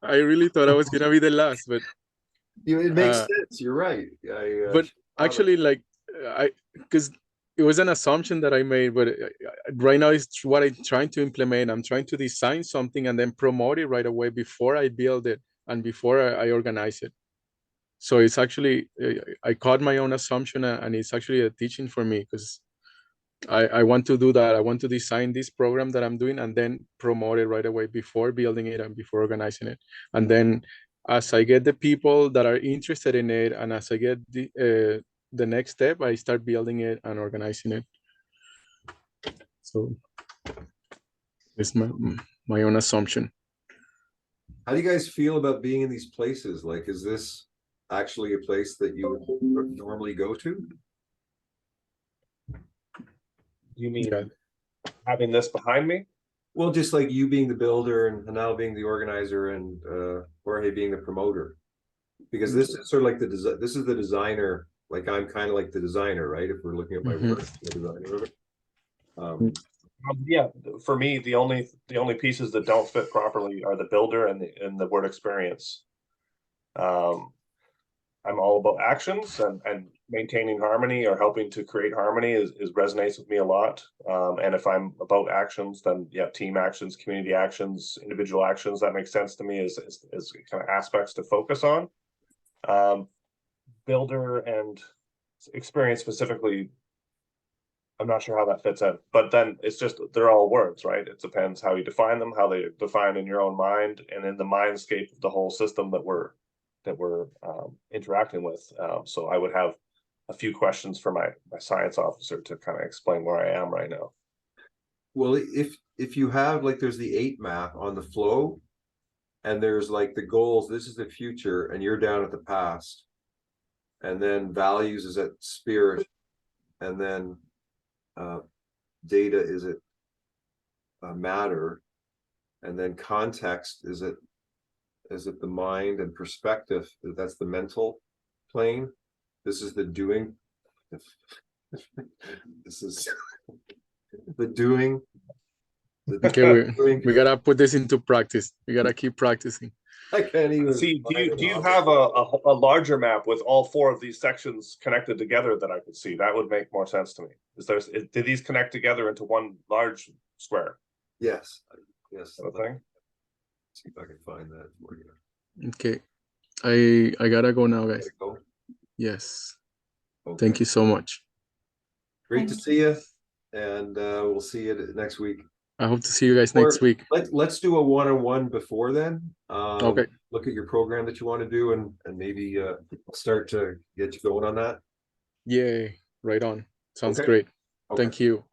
I really thought I was gonna be the last, but It makes sense. You're right. but actually, like I, because it was an assumption that I made, but right now it's what I'm trying to implement. I'm trying to design something and then promote it right away before I build it and before I organize it. So it's actually I caught my own assumption, and it's actually a teaching for me because I want to do that. I want to design this program that I'm doing and then promote it right away before building it and before organizing it. And then as I get the people that are interested in it, and as I get the next step, I start building it and organizing it. So it's my own assumption. How do you guys feel about being in these places? Like, is this actually a place that you would normally go to? You mean Yeah. having this behind me? Well, just like you being the builder and Hajnal being the organizer and Jorge being the promoter. Because this is sort of like this is the designer, like I'm kind of like the designer, right? If we're looking at my work, the designer of it. Yeah, for me, the only pieces that don't fit properly are the builder and the word experience. I'm all about actions and maintaining harmony or helping to create harmony is resonates with me a lot. And if I'm about actions, then yeah, team actions, community actions, individual actions, that makes sense to me as kind of aspects to focus on. Builder and experience specifically, I'm not sure how that fits in, but then it's just, they're all words, right? It depends how you define them, how they define in your own mind and in the mindscape of the whole system that we're interacting with. So I would have a few questions for my science officer to kind of explain where I am right now. Well, if you have like there's the 8 map on the flow, and there's like the goals, this is the future, and you're down at the past, and then values is at spirit, and then data is at matter, and then context is at the mind, and perspective, that's the mental plane. This is the doing. This is the doing. Okay, we gotta put this into practice. We gotta keep practicing. I can't even see. Do you have a larger map with all 4 of these sections connected together that I could see? That would make more sense to me. Do these connect together into one large square? Yes. Yes. Okay. See if I can find that for you. Okay, I gotta go now, guys. Go. Yes. Okay. Thank you so much. Great to see you, and we'll see you next week. I hope to see you guys next week. Let's do a one-on-one before then. Okay. Look at your program that you want to do, and maybe start to get you going on that. Yay! Right on. Sounds Okay. great. Okay. Thank you.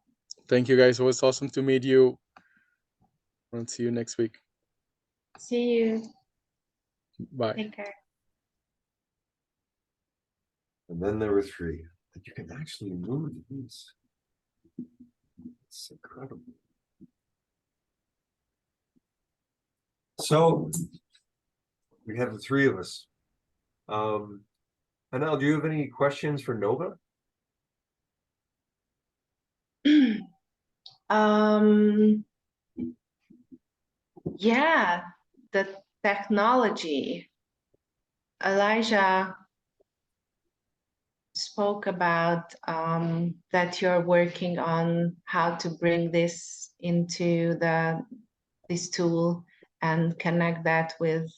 Thank you, guys. It was awesome to meet you. I'll see you next week. See you. Bye. Take care. And then there were 3. You can actually move these. It's incredible. So we have the 3 of us. Hajnal, do you have any questions for Nova? Yeah, the technology. Elijah spoke about that you're working on how to bring this into this tool and connect that with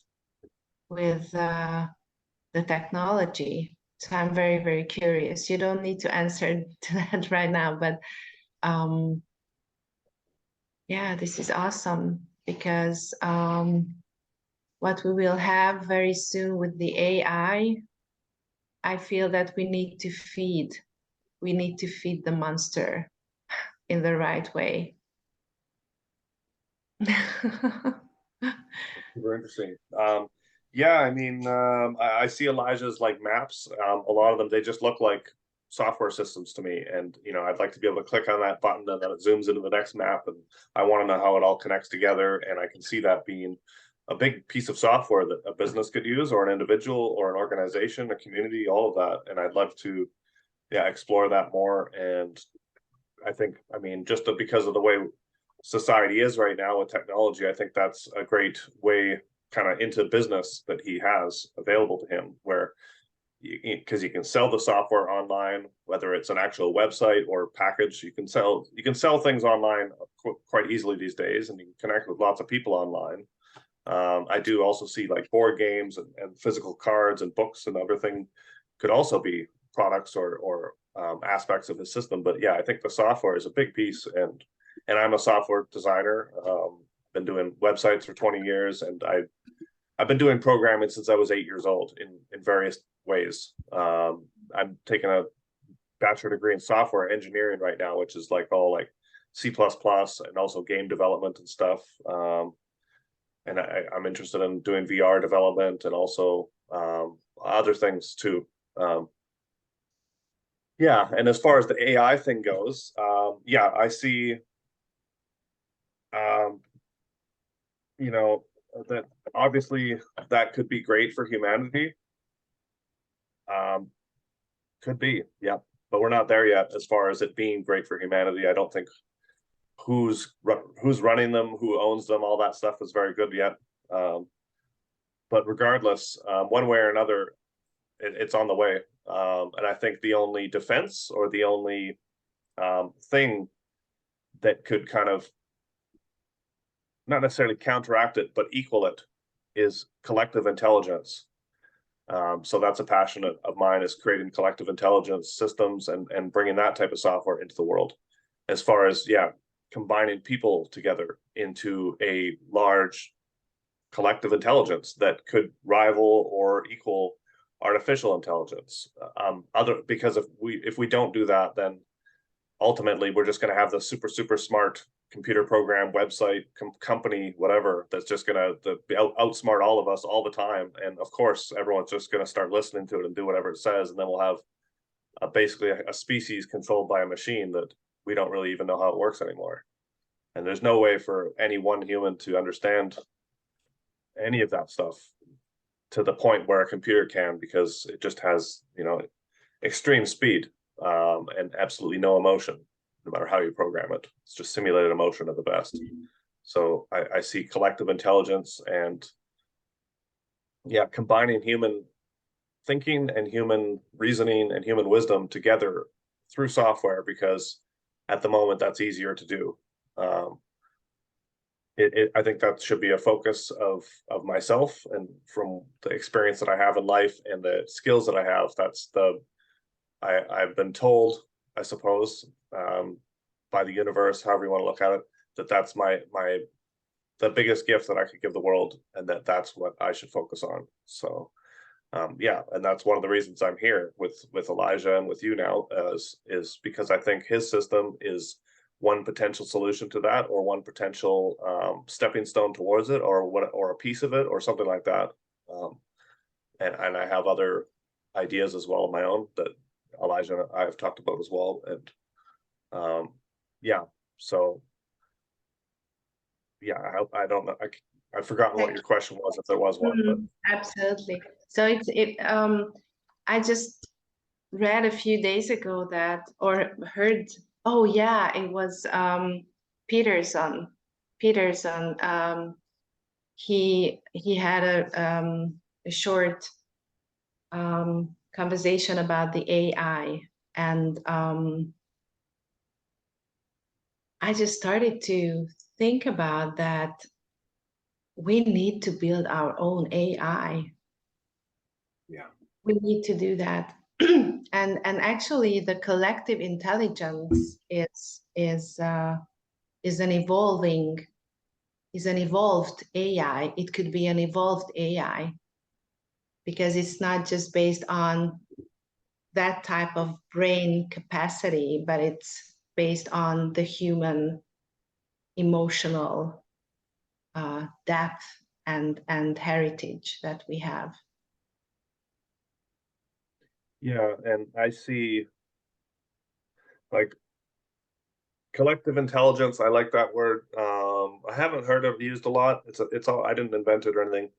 the technology. So I'm very, very curious. You don't need to answer to that right now, but yeah, this is awesome because what we will have very soon with the AI, I feel that we need to feed the monster in the right way. Super interesting. Yeah, I mean, I see Elijah's like maps. A lot of them, they just look like software systems to me. And, you know, I'd like to be able to click on that button and then it zooms into the next map. And I want to know how it all connects together. And I can see that being a big piece of software that a business could use, or an individual or an organization, a community, all of that. And I'd love to, yeah, explore that more. And I think, I mean, just because of the way society is right now with technology, I think that's a great way kind of into business that he has available to him, where because you can sell the software online, whether it's an actual website or package, you can sell things online quite easily these days, and you can connect with lots of people online. I do also see like board games and physical cards and books and everything could also be products or aspects of his system. But yeah, I think the software is a big piece, and I'm a software designer. Been doing websites for 20 years, and I've been doing programming since I was 8 years old in various ways. I'm taking a bachelor degree in software engineering right now, which is like all like C++ and also game development and stuff. And I'm interested in doing VR development and also other things too. Yeah, and as far as the AI thing goes, yeah, I see, you know, that obviously that could be great for humanity. Could be, yeah, but we're not there yet as far as it being great for humanity. I don't think who's running them, who owns them, all that stuff is very good yet. But regardless, one way or another, it's on the way. And I think the only defense or the only thing that could kind of not necessarily counteract it, but equal it is collective intelligence. So that's a passion of mine, is creating collective intelligence systems and bringing that type of software into the world. As far as, yeah, combining people together into a large collective intelligence that could rival or equal artificial intelligence. Because if we don't do that, then ultimately we're just going to have the super smart computer program, website, company, whatever, that's just going to outsmart all of us all the time. And of course, everyone's just going to start listening to it and do whatever it says, and then we'll have basically a species controlled by a machine that we don't really even know how it works anymore. And there's no way for any one human to understand any of that stuff to the point where a computer can, because it just has, extreme speed and absolutely no emotion, no matter how you program it. It's just simulated emotion at the best. So I see collective intelligence and, yeah, combining human thinking and human reasoning and human wisdom together through software, because at the moment that's easier to do. I think that should be a focus of myself, and from the experience that I have in life and the skills that I have, I've been told, I suppose, by the universe, however you want to look at it, that's the biggest gift that I could give the world, and that's what I should focus on. So yeah, and that's one of the reasons I'm here with Elijah and with you now, is because I think his system is one potential solution to that, or one potential stepping stone towards it, or a piece of it, or something like that. And I have other ideas as well of my own that Elijah and I have talked about as well. And yeah, so yeah, I don't know. I've forgotten what your question was, if there was one. But absolutely. So I just read a few days ago that, or heard, oh yeah, it was Peterson. He had a short conversation about the AI, and I just started to think about that. We need to build our own AI. Yeah, we need to do that. and actually the collective intelligence is an evolved AI. It could be an evolved AI, because it's not just based on that type of brain capacity, but it's based on the human emotional depth and heritage that we have. yeah, and I see, like, collective intelligence. I like that word. I haven't heard it used a lot. It's all, I didn't invent it or anything.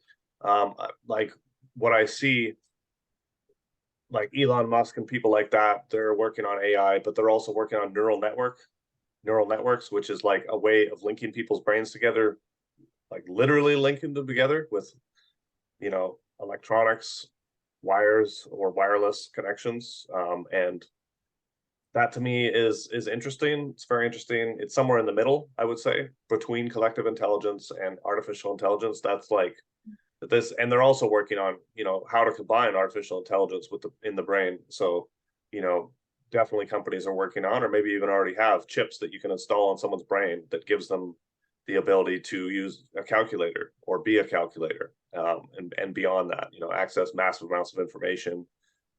Like what I see, like Elon Musk and people like that, they're working on AI, but they're also working on neural network neural networks, which is like a way of linking people's brains together, like literally linking them together with, you know, electronics, wires or wireless connections. And that to me is interesting. It's very interesting. It's somewhere in the middle, I would say, between collective intelligence and artificial intelligence. That's like this, and they're also working on, you know, how to combine artificial intelligence with in the brain. So, you know, definitely companies are working on, or maybe even already have, chips that you can install on someone's brain that gives them the ability to use a calculator or be a calculator, and beyond that, you know, access massive amounts of information,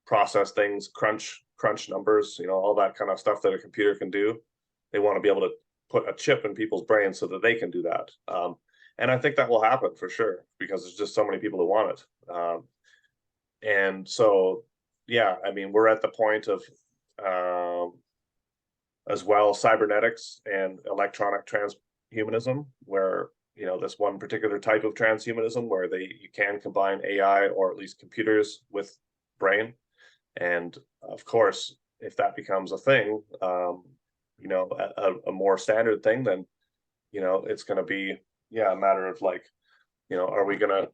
process things, crunch numbers, you know, all that kind of stuff that a computer can do. They want to be able to put a chip in people's brains so that they can do that. And I think that will happen for sure, because there's just so many people who want it. And so, yeah, I mean, we're at the point of, as well, cybernetics and electronic transhumanism, where, you know, this one particular type of transhumanism where you can combine AI, or at least computers, with brain. And of course, if that becomes a thing, you know, a more standard thing, then, you know, it's going to be, yeah, a matter of like, you know, are we gonna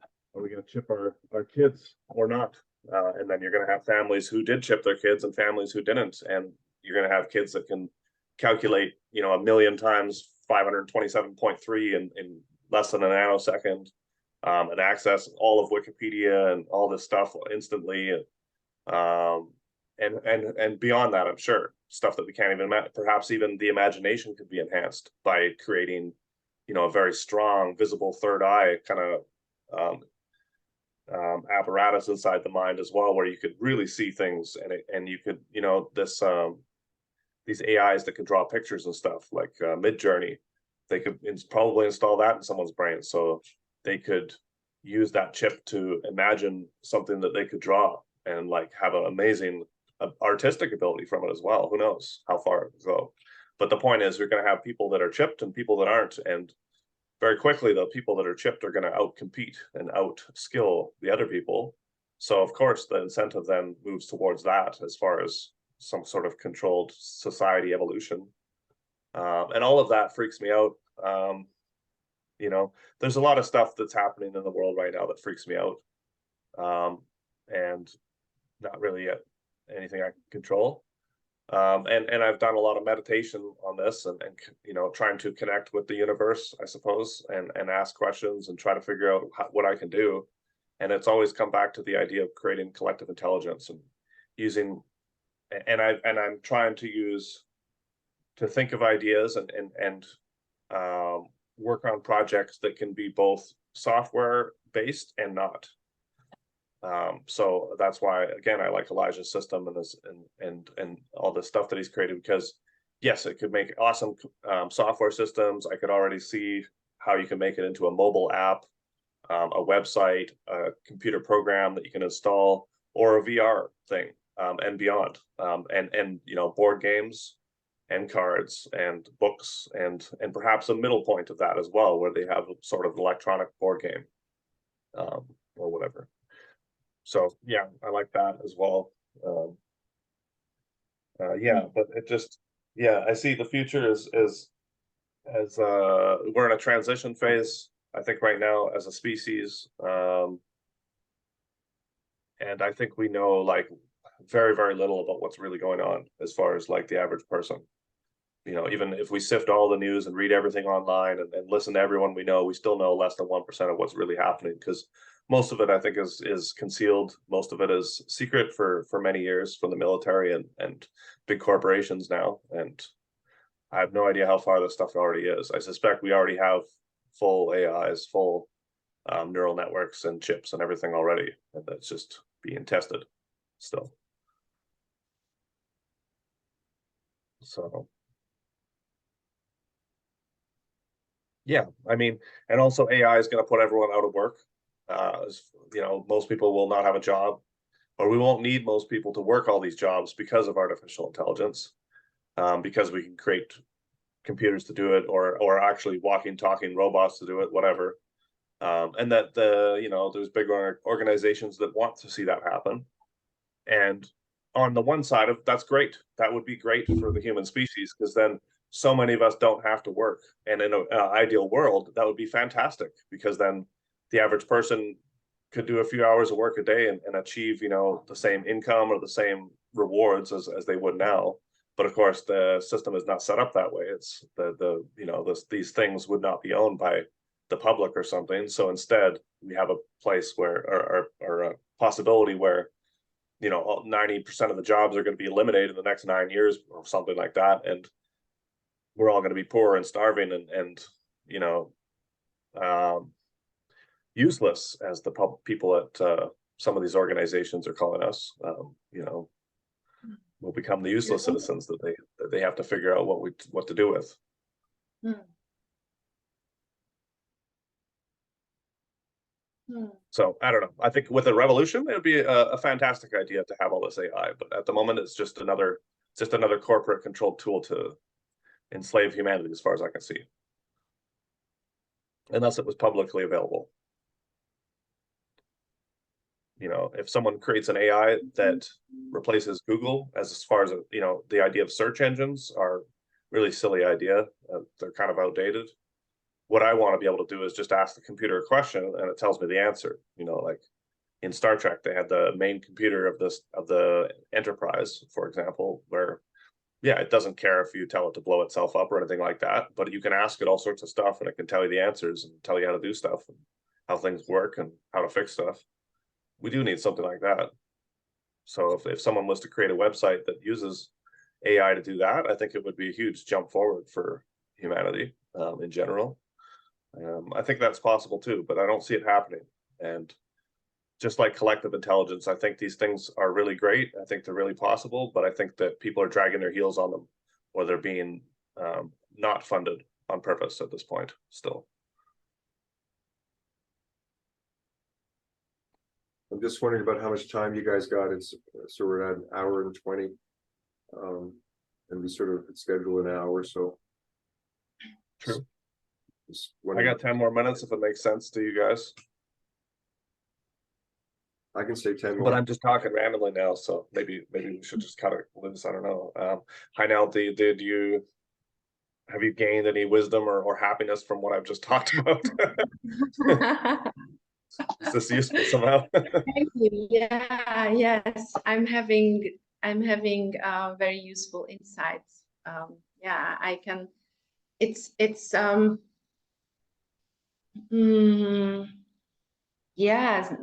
chip our kids or not? And then you're gonna have families who did chip their kids and families who didn't, and you're gonna have kids that can calculate, you know, 1,000,000 times 527.3 in less than a nanosecond, and access all of Wikipedia and all this stuff instantly, and beyond that, I'm sure stuff that we can't even imagine. Perhaps even the imagination could be enhanced by creating, you know, a very strong, visible third eye kind of apparatus inside the mind as well, where you could really see things, and you could, you know, these AIs that can draw pictures and stuff like Mid-Journey, they could probably install that in someone's brain, so they could use that chip to imagine something that they could draw and like have an amazing artistic ability from it as well. Who knows how far it will go? But the point is, you're going to have people that are chipped and people that aren't, and very quickly, the people that are chipped are going to outcompete and outskill the other people. So of course, the incentive then moves towards that as far as some sort of controlled society evolution. And all of that freaks me out. You know, there's a lot of stuff that's happening in the world right now that freaks me out. And not really anything I can control. And I've done a lot of meditation on this, and you know, trying to connect with the universe, I suppose, and ask questions and try to figure out what I can do. And it's always come back to the idea of creating collective intelligence and using, and I'm trying to think of ideas and work on projects that can be both software based and not. So that's why, again, I like Elijah's system and this and all the stuff that he's created, because yes, it could make awesome software systems. I could already see how you can make it into a mobile app, a website, a computer program that you can install, or a VR thing, and beyond, and you know, board games and cards and books, and perhaps a middle point of that as well, where they have a sort of electronic board game, or whatever. So yeah, I like that as well. Yeah, but it just, yeah, I see the future as we're in a transition phase, I think, right now as a species. And I think we know like very, very little about what's really going on as far as like the average person. You know, even if we sift all the news and read everything online and listen to everyone we know, we still know less than 1% of what's really happening, because most of it, I think, is concealed. Most of it is secret for many years from the military and big corporations now. And I have no idea how far this stuff already is. I suspect we already have full AIs, full neural networks and chips and everything already, and that's just being tested still. So yeah, I mean, and also AI is going to put everyone out of work. You know, most people will not have a job, or we won't need most people to work all these jobs because of artificial intelligence, because we can create computers to do it, or actually walking, talking robots to do it, whatever. And that you know, there's big organizations that want to see that happen. And on the one side of that's great, that would be great for the human species, because then so many of us don't have to work. And in an ideal world, that would be fantastic, because then the average person could do a few hours of work a day and achieve, you know, the same income or the same rewards as they would now. But of course, the system is not set up that way. It's you know, these things would not be owned by the public or something. So instead, we have a place where, or a possibility where, you know, 90% of the jobs are going to be eliminated in the next 9 years or something like that, and we're all going to be poor and starving and you know, useless, as the people at some of these organizations are calling us. You know, we'll become the useless citizens that they have to figure out what to do with. So I don't know. I think with a revolution, it would be a fantastic idea to have all this AI. But at the moment, it's just another corporate controlled tool to enslave humanity, as far as I can see, unless it was publicly available. You know, if someone creates an AI that replaces Google, as far as, you know, the idea of search engines are really silly idea. They're kind of outdated. What I want to be able to do is just ask the computer a question and it tells me the answer. You know, like in Star Trek, they had the main computer of the Enterprise, for example, where, yeah, it doesn't care if you tell it to blow itself up or anything like that, but you can ask it all sorts of stuff and it can tell you the answers and tell you how to do stuff and how things work and how to fix stuff. We do need something like that. So if someone was to create a website that uses AI to do that, I think it would be a huge jump forward for humanity in general. I think that's possible too, but I don't see it happening. And just like collective intelligence, I think these things are really great. I think they're really possible, but I think that people are dragging their heels on them, or they're being not funded on purpose at this point still. I'm just wondering about how much time you guys got. It's so we're at 1:20, and we sort of schedule an hour. So true. I got 10 more minutes if it makes sense to you guys. I can say 10 more. But I'm just talking randomly now, so maybe we should just cut it loose. I don't know. Hajnal, have you gained any wisdom or happiness from what I've just talked about? Is this useful somehow? Thank you. Yeah, yes, I'm having very useful insights. Yeah, I can. It's yes,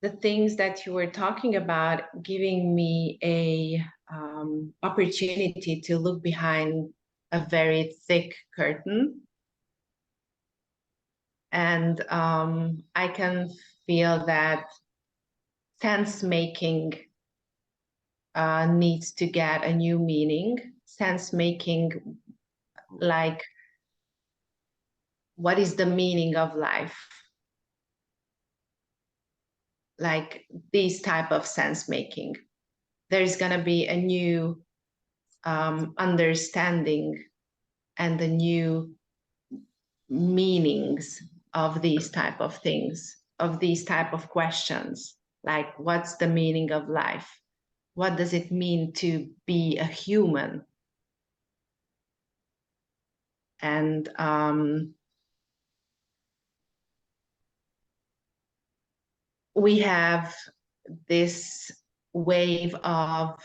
the things that you were talking about, giving me a opportunity to look behind a very thick curtain. And I can feel that sense making needs to get a new meaning. Sense making, like, what is the meaning of life? Like this type of sense making. There's gonna be a new understanding and the new meanings of these type of things, of these type of questions, like what's the meaning of life? What does it mean to be a human? And we have this wave of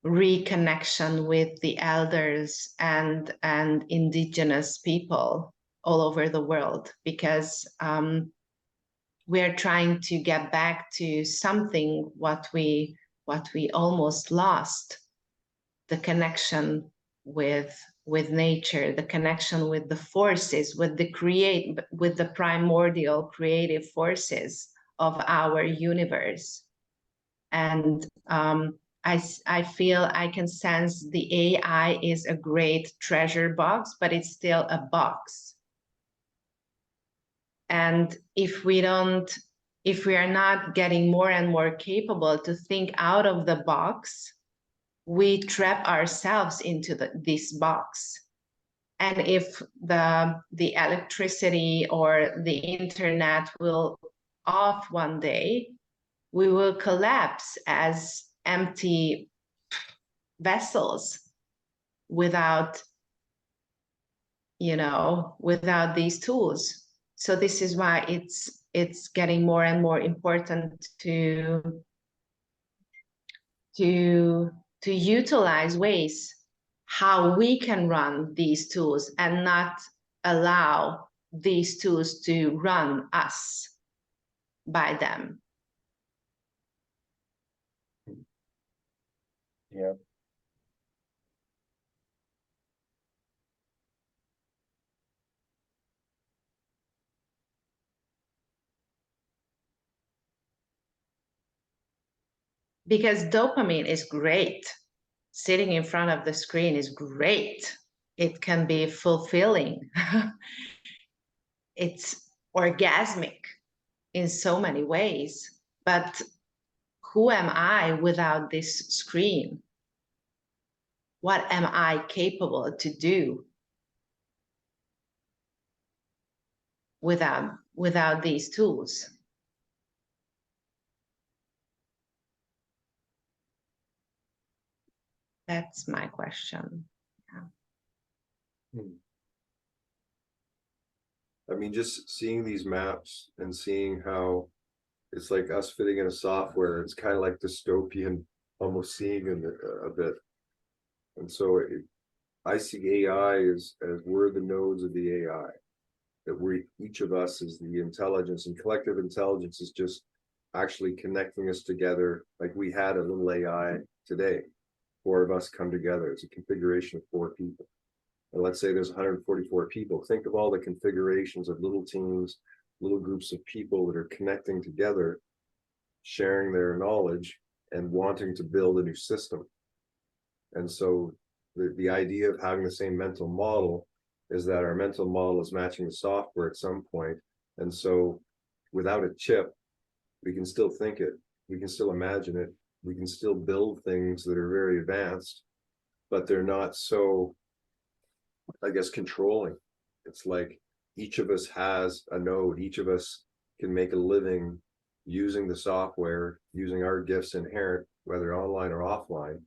reconnection with the elders and indigenous people all over the world, because we're trying to get back to something what we almost lost, the connection with nature, the connection with the forces, with the primordial creative forces of our universe. And I feel I can sense the AI is a great treasure box, but it's still a box. And if we are not getting more and more capable to think out of the box, we trap ourselves into this box. And if the electricity or the internet will off one day, we will collapse as empty vessels without, you know, without these tools. So this is why it's getting more and more important to utilize ways how we can run these tools and not allow these tools to run us by them. Yeah. Because dopamine is great. Sitting in front of the screen is great. It can be fulfilling. It's orgasmic in so many ways. But who am I without this screen? What am I capable to do without these tools? That's my question. I mean, just seeing these maps and seeing how it's like us fitting in a software, it's kind of like dystopian, almost seeing in a bit. And so I see AI as we're the nodes of the AI, that we, each of us is the intelligence, and collective intelligence is just actually connecting us together. Like we had a little AI today, 4 of us come together. It's a configuration of 4 people. And let's say there's 144 people. Think of all the configurations of little teams, little groups of people that are connecting together, sharing their knowledge and wanting to build a new system. And so the idea of having the same mental model is that our mental model is matching the software at some point. And so without a chip, we can still think it, we can still imagine it, we can still build things that are very advanced, but they're not so, I guess, controlling. It's like each of us has a node, each of us can make a living using the software, using our gifts inherent, whether online or offline.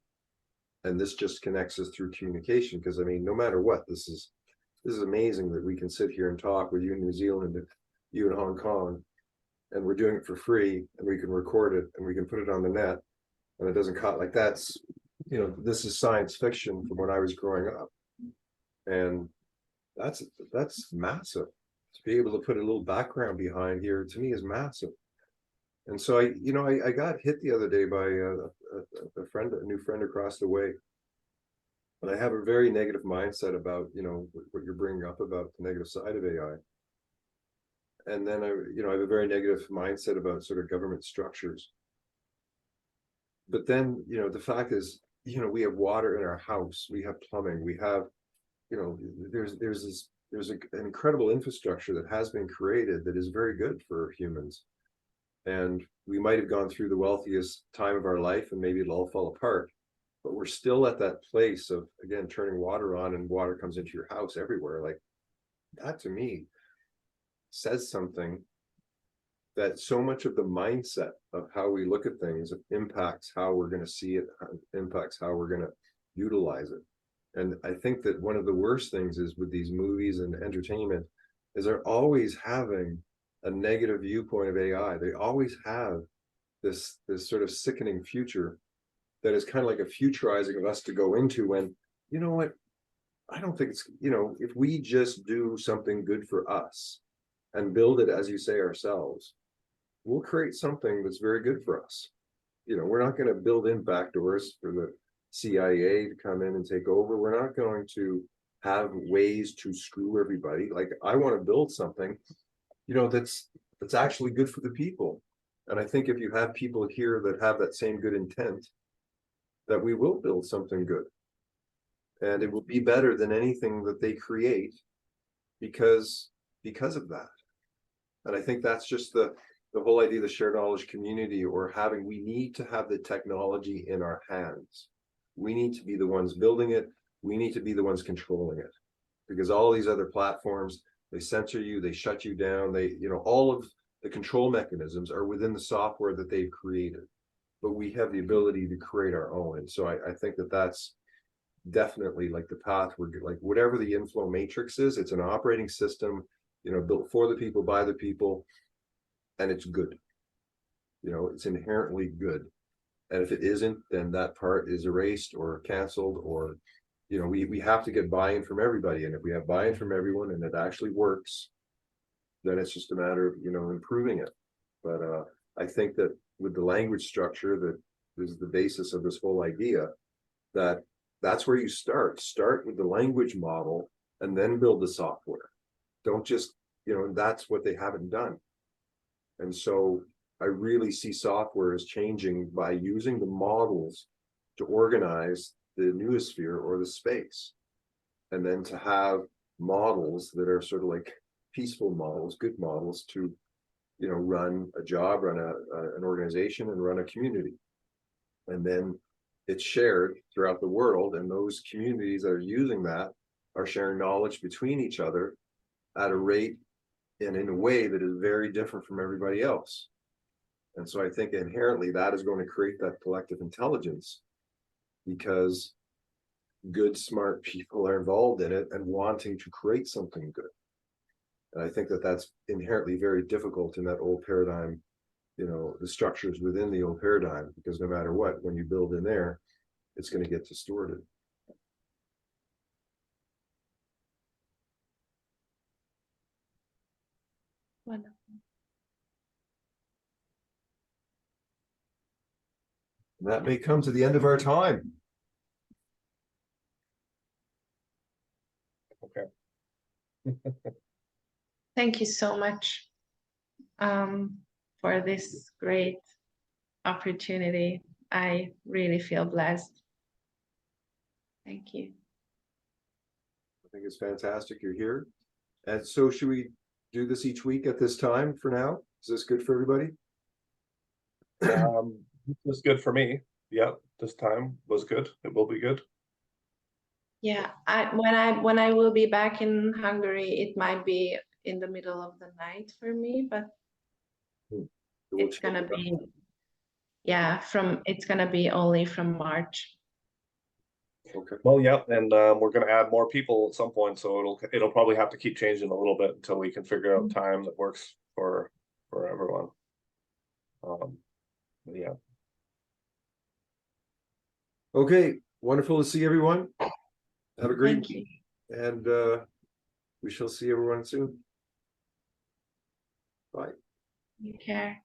And this just connects us through communication. Because I mean, no matter what, this is amazing that we can sit here and talk with you in New Zealand and you in Hong Kong, and we're doing it for free, and we can record it and we can put it on the net, and it doesn't cost. Like that's, you know, this is science fiction from when I was growing up. And that's massive. To be able to put a little background behind here, to me, is massive. And so I got hit the other day by a new friend across the way. And I have a very negative mindset about, you know, what you're bringing up about the negative side of AI. And then I have a very negative mindset about sort of government structures. But then, you know, the fact is, you know, we have water in our house, we have plumbing, we have, you know, there's an incredible infrastructure that has been created that is very good for humans. And we might have gone through the wealthiest time of our life and maybe it'll all fall apart, but we're still at that place of, again, turning water on and water comes into your house everywhere. Like that to me says something, that so much of the mindset of how we look at things impacts how we're going to see it, impacts how we're going to utilize it. And I think that one of the worst things is with these movies and entertainment is they're always having a negative viewpoint of AI. They always have this sort of sickening future that is kind of like a futurizing of us to go into, when, you know what, I don't think it's, you know, if we just do something good for us and build it, as you say, ourselves, we'll create something that's very good for us. You know, we're not going to build in backdoors for the CIA to come in and take over. We're not going to have ways to screw everybody. Like I want to build something, you know, that's actually good for the people. And I think if you have people here that have that same good intent, that we will build something good. And it will be better than anything that they create because of that. And I think that's just the whole idea of the shared knowledge community, or having, we need to have the technology in our hands. We need to be the ones building it. We need to be the ones controlling it, because all these other platforms, they censor you, they shut you down. They, you know, all of the control mechanisms are within the software that they've created. but we have the ability to create our own. And so I think that that's definitely like the path we're like, whatever the inflow matrix is, it's an operating system, you know, built for the people, by the people, and it's good. You know, it's inherently good. And if it isn't, then that part is erased or canceled, or, you know, we have to get buy-in from everybody. And if we have buy-in from everyone and it actually works, then it's just a matter of, you know, improving it. But I think that with the language structure that is the basis of this whole idea, that's where you start with the language model and then build the software. Don't just, you know, that's what they haven't done. And so I really see software as changing by using the models to organize the noosphere or the space, and then to have models that are sort of like peaceful models, good models to, you know, run a job, run an organization, and run a community. And then it's shared throughout the world, and those communities that are using that are sharing knowledge between each other at a rate and in a way that is very different from everybody else. And so I think inherently that is going to create that collective intelligence, because good, smart people are involved in it and wanting to create something good. And I think that that's inherently very difficult in that old paradigm, you know, the structures within the old paradigm, because no matter what, when you build in there, it's going to get distorted. Wonderful. And that may come to the end of our time. Okay. Thank you so much for this great opportunity. I really feel blessed. Thank you. I think it's fantastic you're here. And so should we do this each week at this time for now? Is this good for everybody? It was good for me. Yeah, this time was good. It will be good. Yeah, when I will be back in Hungary, it might be in the middle of the night for me, but it's gonna be, yeah, it's gonna be only from March. Okay. Well, yeah, and we're going to add more people at some point, so it'll probably have to keep changing a little bit until we can figure out time that works for everyone. Yeah. Okay, wonderful to see everyone. Have a great Thank you. week, and we shall see everyone soon. Bye. Take care.